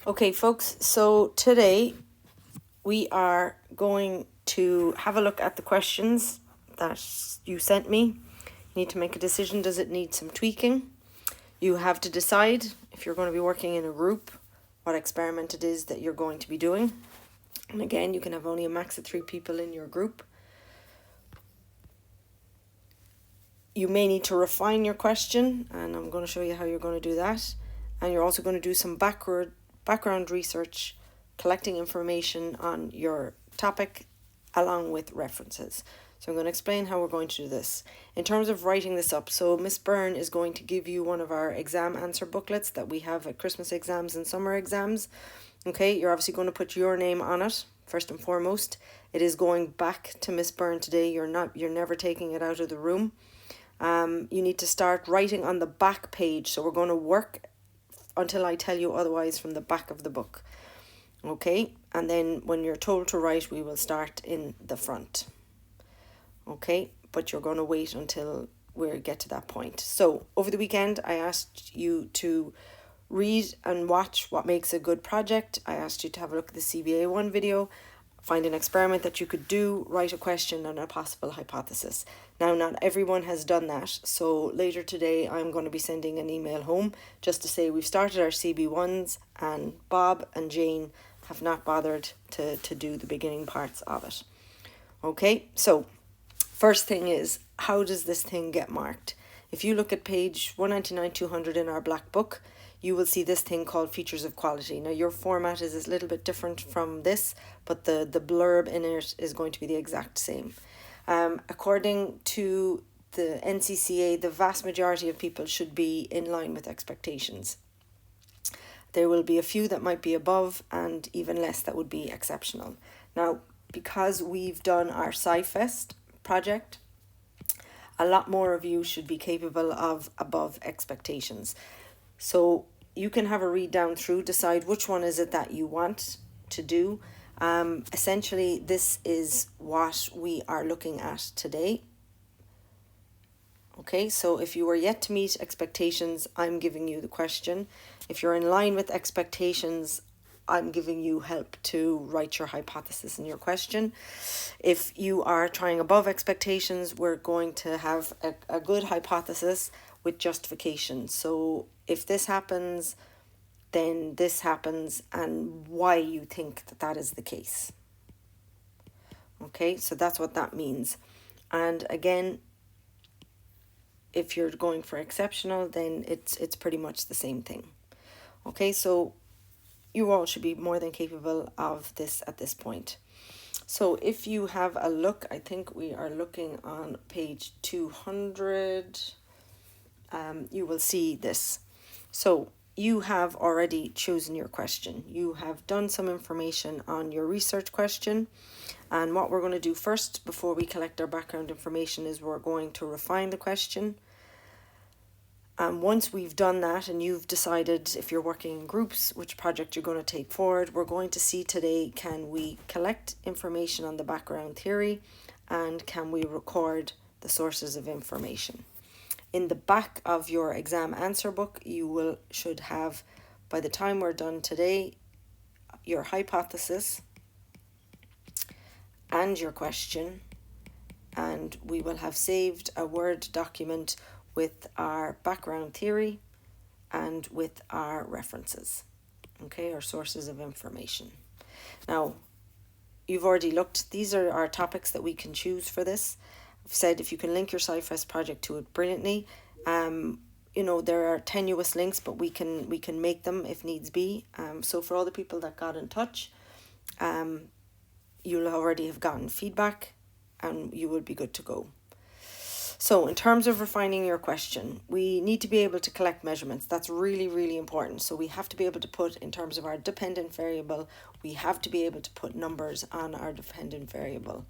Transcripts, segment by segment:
Okay, folks, so today we are going to have a look at the questions that you sent me. You need to make a decision. Does it need some tweaking? You have to decide if you're going to be working in a group, what experiment it is that you're going to be doing. And again, you can have only a max of 3 people in your group. You may need to refine your question, and I'm going to show you how you're going to do that. And you're also going to do some background research, collecting information on your topic along with references. So I'm going to explain how we're going to do this. In terms of writing this up, so Miss Byrne is going to give you one of our exam answer booklets that we have at Christmas exams and summer exams. Okay, you're obviously going to put your name on it first and foremost. It is going back to Miss Byrne today. You're never taking it out of the room. You need to start writing on the back page. So we're going to work until I tell you otherwise from the back of the book. Okay, and then when you're told to write, we will start in the front. Okay, but you're going to wait until we get to that point. So over the weekend, I asked you to read and watch What Makes a Good Project. I asked you to have a look at the CBA1 video, find an experiment that you could do, write a question and a possible hypothesis. Now, not everyone has done that, so later today I'm going to be sending an email home just to say we've started our CB1s and Bob and Jane have not bothered to do the beginning parts of it. Okay, so first thing is, how does this thing get marked? If you look at page 199-200 in our black book, you will see this thing called Features of Quality. Now, your format is a little bit different from this, but the blurb in it is going to be the exact same. According to the NCCA, the vast majority of people should be in line with expectations. There will be a few that might be above and even less that would be exceptional. Now, because we've done our SciFest project, a lot more of you should be capable of above expectations. So you can have a read down through, decide which one is it that you want to do. Essentially, this is what we are looking at today. Okay, so if you are yet to meet expectations, I'm giving you the question. If you're in line with expectations, I'm giving you help to write your hypothesis in your question. If you are trying above expectations, we're going to have a good hypothesis with justification. So if this happens, then this happens, and why you think that that is the case. Okay, so that's what that means. And again, if you're going for exceptional, then it's pretty much the same thing. Okay, so you all should be more than capable of this at this point. So if you have a look, I think we are looking on page 200. You will see this. So you have already chosen your question. You have done some information on your research question. And what we're going to do first, before we collect our background information, is we're going to refine the question. And once we've done that and you've decided, if you're working in groups, which project you're going to take forward, we're going to see today, can we collect information on the background theory and can we record the sources of information? In the back of your exam answer book, you should have, by the time we're done today, your hypothesis and your question, and we will have saved a Word document with our background theory and with our references, okay, our sources of information. Now, you've already looked, these are our topics that we can choose for this. I've said if you can link your SciFest project to it, brilliantly. There are tenuous links, but we can make them if needs be. So for all the people that got in touch, you'll already have gotten feedback and you will be good to go. So in terms of refining your question, we need to be able to collect measurements. That's really, really important. So we have to be able to put, in terms of our dependent variable, we have to be able to put numbers on our dependent variable.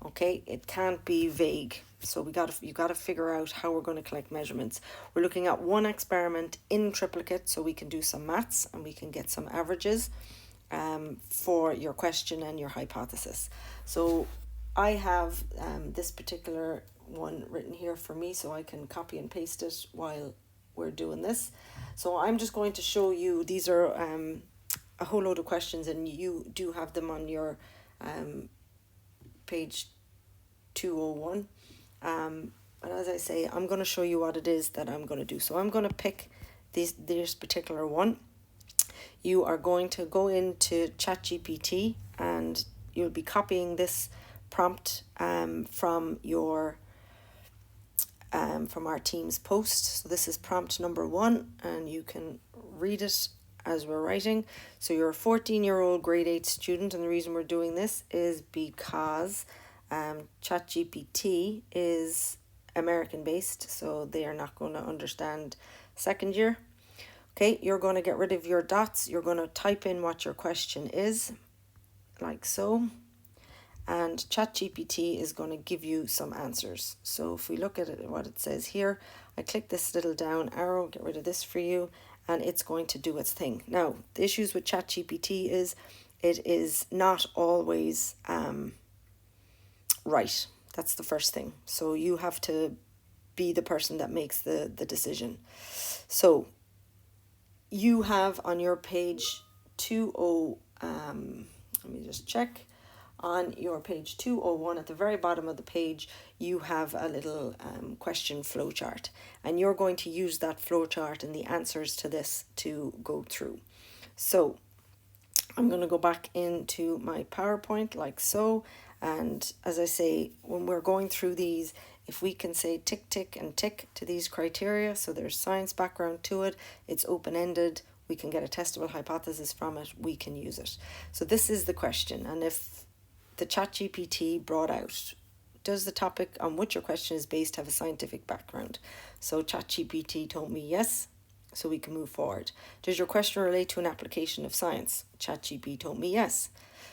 Okay, it can't be vague. So you got to figure out how we're going to collect measurements. We're looking at one experiment in triplicate, so we can do some maths and we can get some averages for your question and your hypothesis. So I have this particular one written here for me, so I can copy and paste it while we're doing this. So I'm just going to show you, these are a whole load of questions, and you do have them on your page 201. But as I say, I'm going to show you what it is that I'm going to do. So I'm going to pick this particular one. You are going to go into ChatGPT, and you'll be copying this prompt from our team's post. So this is prompt number 1, and you can read it as we're writing. So you're a 14-year-old grade 8 student, and the reason we're doing this is because ChatGPT is American based, so they are not going to understand second year. Okay, you're going to get rid of your dots. You're going to type in what your question is, like so. And ChatGPT is going to give you some answers. So if we look at it, what it says here, I click this little down arrow, get rid of this for you, and it's going to do its thing. Now, the issues with ChatGPT is it is not always right. That's the first thing. So you have to be the person that makes the decision. So you have on your page 20, let me just check. On your page 201, at the very bottom of the page, you have a little question flowchart, and you're going to use that flowchart and the answers to this to go through. So I'm going to go back into my PowerPoint like so, and as I say, when we're going through these, if we can say tick, tick, and tick to these criteria, so there's science background to it, it's open-ended, we can get a testable hypothesis from it, we can use it. So this is the question, and if the ChatGPT brought out, does the topic on which your question is based have a scientific background? So ChatGPT told me yes, so we can move forward. Does your question relate to an application of science? ChatGPT told me yes.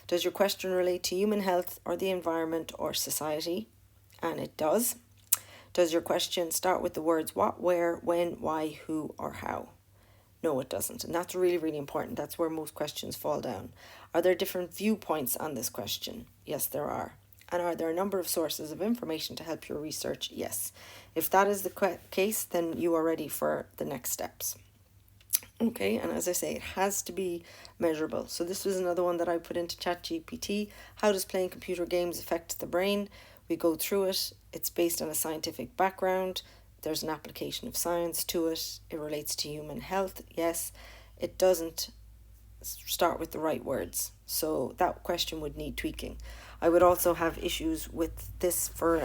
Does your question relate to human health or the environment or society? And it does. Does your question start with the words what, where, when, why, who, or how? No, it doesn't. And that's really, really important. That's where most questions fall down. Are there different viewpoints on this question? Yes, there are. And are there a number of sources of information to help your research? Yes. If that is the case, then you are ready for the next steps. Okay, and as I say, it has to be measurable. So this was another one that I put into ChatGPT. How does playing computer games affect the brain? We go through it. It's based on a scientific background. There's an application of science to it. It relates to human health. Yes, it doesn't start with the right words. So that question would need tweaking. I would also have issues with this for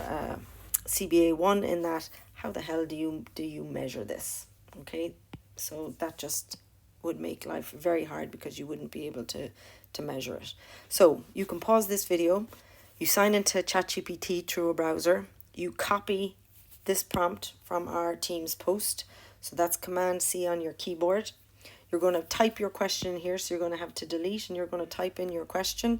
CBA 1 in that how the hell do you measure this? Okay, so that just would make life very hard because you wouldn't be able to measure it. So you can pause this video, you sign into ChatGPT through a browser, you copy this prompt from our team's post. So that's Command C on your keyboard. You're going to type your question here, so you're going to have to delete and you're going to type in your question.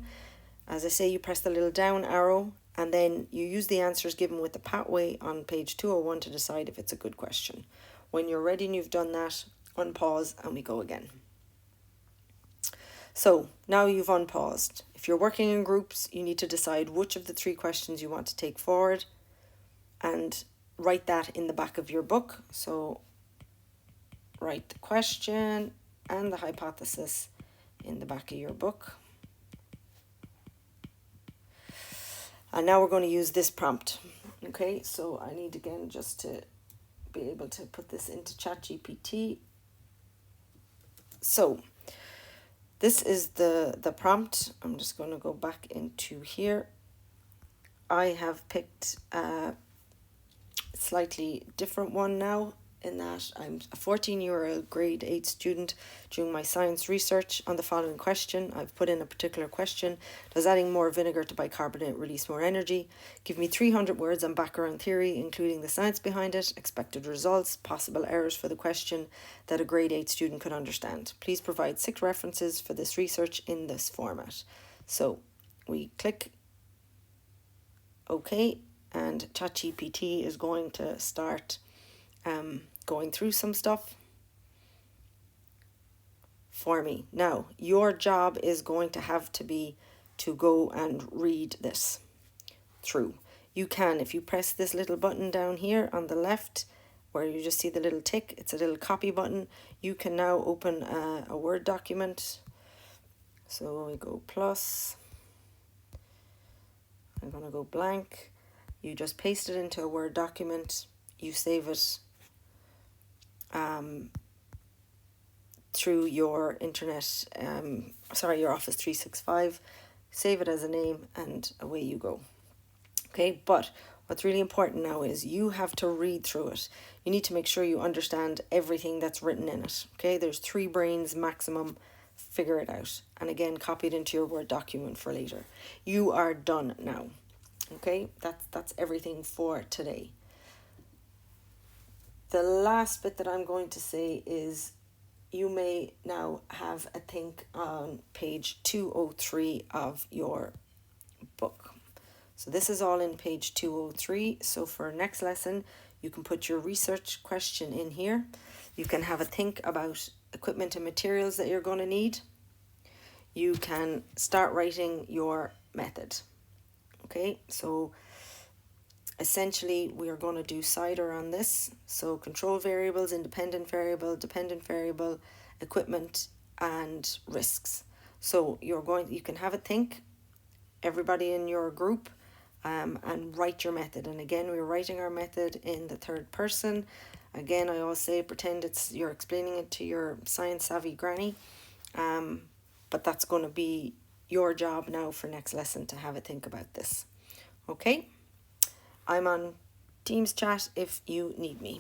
As I say, you press the little down arrow and then you use the answers given with the pathway on page 201 to decide if it's a good question. When you're ready and you've done that, unpause and we go again. So now you've unpaused. If you're working in groups, you need to decide which of the 3 questions you want to take forward and write that in the back of your book. So write the question and the hypothesis in the back of your book. And now we're going to use this prompt. Okay, so I need again just to be able to put this into ChatGPT. So this is the prompt. I'm just going to go back into here. I have picked a slightly different one now, in that I'm a 14-year-old grade 8 student doing my science research on the following question. I've put in a particular question. Does adding more vinegar to bicarbonate release more energy? Give me 300 words on background theory, including the science behind it, expected results, possible errors for the question that a grade 8 student could understand. Please provide 6 references for this research in this format. So we click OK, and ChatGPT is going to start going through some stuff for me. Now, your job is going to have to be to go and read this through. You can, if you press this little button down here on the left, where you just see the little tick, it's a little copy button. You can now open a Word document. So we go plus, I'm going to go blank. You just paste it into a Word document. You save it through your internet, your Office 365. Save it as a name and away you go. Okay, but what's really important now is you have to read through it. You need to make sure you understand everything that's written in it. Okay, there's 3 brains maximum. Figure it out. And again, copy it into your Word document for later. You are done now. Okay, that's everything for today. The last bit that I'm going to say is you may now have a think on page 203 of your book. So this is all in page 203. So for next lesson, you can put your research question in here. You can have a think about equipment and materials that you're going to need. You can start writing your method. Okay, so essentially we are going to do CIDR on this. So control variables, independent variable, dependent variable, equipment and risks. So you can have a think, everybody in your group, and write your method. And again, we're writing our method in the third person. Again, I always say pretend you're explaining it to your science savvy granny. But that's going to be your job now for next lesson to have a think about this. Okay? I'm on Teams chat if you need me.